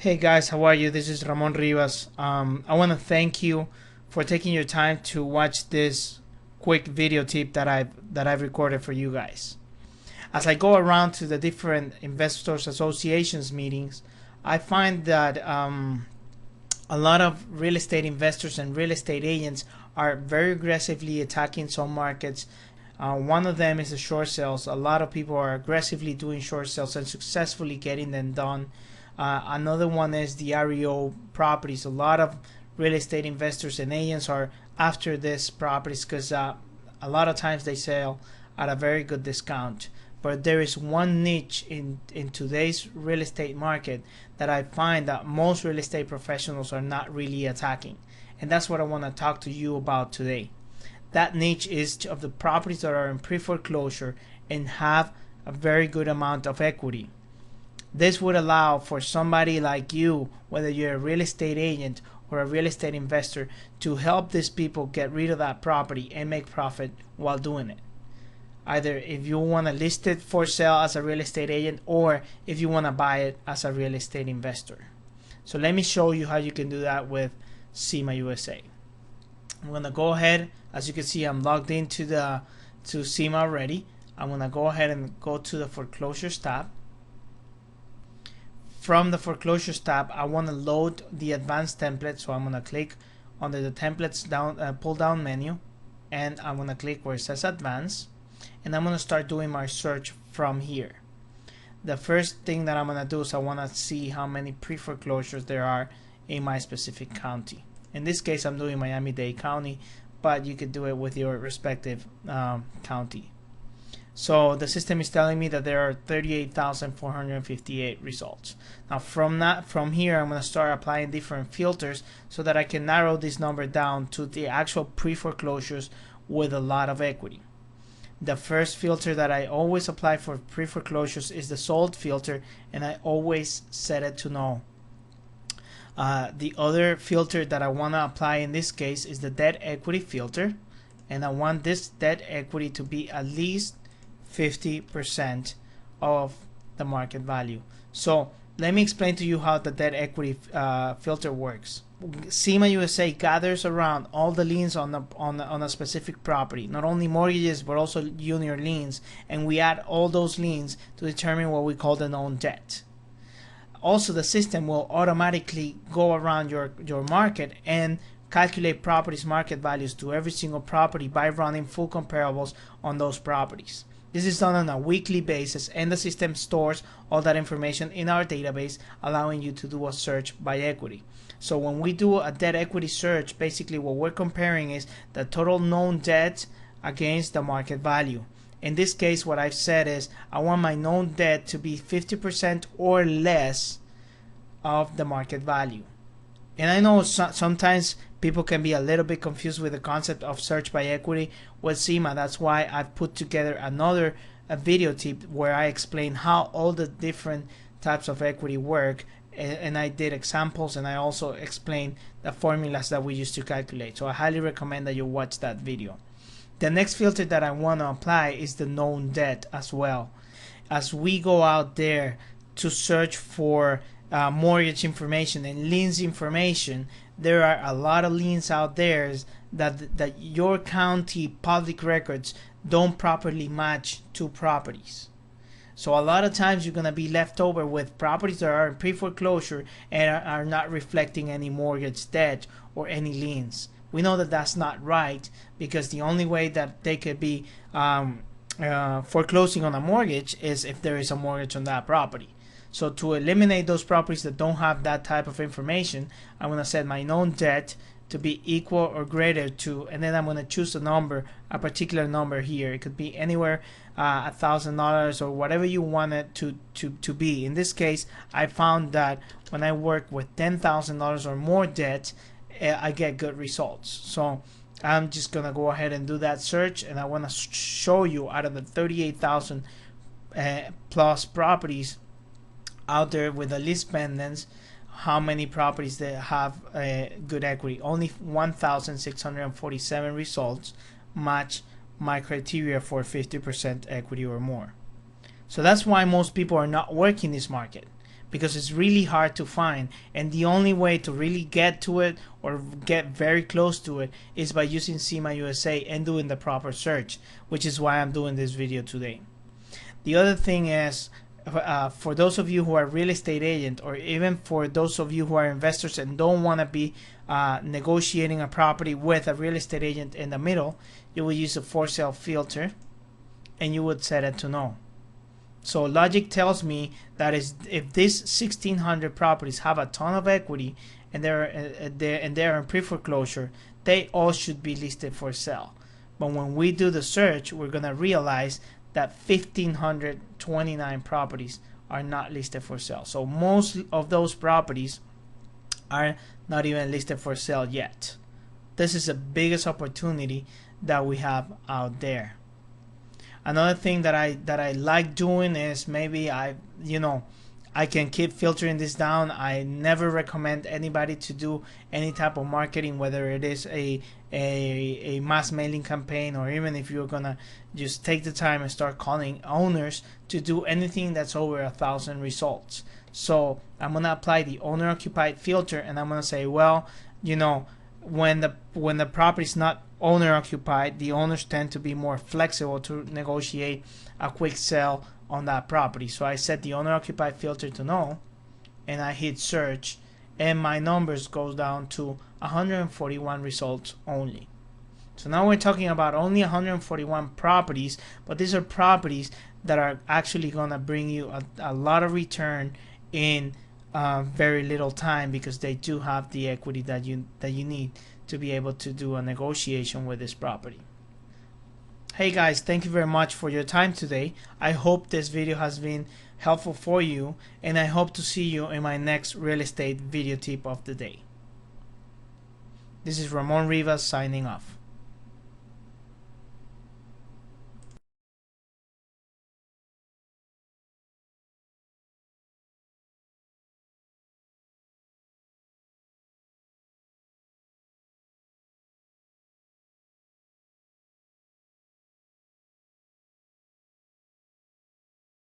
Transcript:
Hey guys, how are you? This is Ramon Rivas. I want to thank you for taking your time to watch this quick video tip that I've recorded for you guys. As I go around to the different investors associations meetings, I find that a lot of real estate investors and real estate agents are very aggressively attacking some markets. One of them is the short sales. A lot of people are aggressively doing short sales and successfully getting them done. Another one is the REO properties. A lot of real estate investors and agents are after these properties because a lot of times they sell at a very good discount. But there is one niche in today's real estate market that I find that most real estate professionals are not really attacking. And that's what I want to talk to you about today. That niche is of the properties that are in pre-foreclosure and have a very good amount of equity. This would allow for somebody like you, whether you're a real estate agent or a real estate investor, to help these people get rid of that property and make profit while doing it. Either if you want to list it for sale as a real estate agent or if you want to buy it as a real estate investor. So let me show you how you can do that with Xima USA. I'm going to go ahead. As you can see, I'm logged into Xima already. I'm going to go ahead and go to the Foreclosures tab. From the Foreclosures tab, I want to load the advanced template, so I'm going to click on the templates pull down menu, and I'm going to click where it says advanced, and I'm going to start doing my search from here. The first thing that I'm going to do is I want to see how many pre-foreclosures there are in my specific county. In this case, I'm doing Miami-Dade County, but you could do it with your respective county. So the system is telling me that there are 38,458 results. Now from here, I'm going to start applying different filters so that I can narrow this number down to the actual pre-foreclosures with a lot of equity. The first filter that I always apply for pre-foreclosures is the sold filter, and I always set it to no. The other filter that I want to apply in this case is the debt equity filter, and I want this debt equity to be at least 50% of the market value. So let me explain to you how the debt equity filter works. Xima USA gathers around all the liens on a specific property, not only mortgages but also junior liens, and we add all those liens to determine what we call the known debt. Also, the system will automatically go around your market and calculate properties market values to every single property by running full comparables on those properties. This is done on a weekly basis, and the system stores all that information in our database, allowing you to do a search by equity. So when we do a debt equity search, basically what we're comparing is the total known debt against the market value. In this case, what I've said is I want my known debt to be 50% or less of the market value. And I know sometimes people can be a little bit confused with the concept of search by equity with Xima. That's why I've put together another video tip where I explain how all the different types of equity work, and I did examples, and I also explained the formulas that we use to calculate. So I highly recommend that you watch that video. The next filter that I want to apply is the known debt as well. As we go out there to search for mortgage information and liens information, there are a lot of liens out there that your county public records don't properly match to properties. So a lot of times you're going to be left over with properties that are in pre-foreclosure and are not reflecting any mortgage debt or any liens. We know that that's not right, because the only way that they could be foreclosing on a mortgage is if there is a mortgage on that property. So to eliminate those properties that don't have that type of information, I'm going to set my known debt to be equal or greater to, and then I'm going to choose a number, a particular number here. It could be anywhere $1,000 or whatever you want it to be. In this case, I found that when I work with $10,000 or more debt, I get good results. So I'm just going to go ahead and do that search, and I want to show you out of the 38,000 plus properties out there with the list pendants, how many properties that have good equity. Only 1,647 results match my criteria for 50% equity or more. So that's why most people are not working this market, because it's really hard to find, and the only way to really get to it or get very close to it is by using Xima USA and doing the proper search, which is why I'm doing this video today. The other thing is, for those of you who are real estate agent, or even for those of you who are investors and don't want to be negotiating a property with a real estate agent in the middle, you will use a for sale filter and you would set it to no. So logic tells me that if these 1,600 properties have a ton of equity and they're in pre-foreclosure, they all should be listed for sale. But when we do the search, we're gonna realize that 1,529 properties are not listed for sale. So most of those properties are not even listed for sale yet. This is the biggest opportunity that we have out there. Another thing that I like doing is, maybe I can keep filtering this down. I never recommend anybody to do any type of marketing, whether it is a mass mailing campaign, or even if you're gonna just take the time and start calling owners, to do anything that's over 1,000 results. So I'm gonna apply the owner occupied filter, and I'm gonna say, well, when the property is not owner occupied, the owners tend to be more flexible to negotiate a quick sale on that property. So I set the owner occupied filter to no, and I hit search, and my numbers goes down to 141 results only. So now we're talking about only 141 properties, but these are properties that are actually gonna bring you a lot of return in very little time, because they do have the equity that you need to be able to do a negotiation with this property. Hey guys, thank you very much for your time today. I hope this video has been helpful for you, and I hope to see you in my next real estate video tip of the day. This is Ramon Rivas signing off.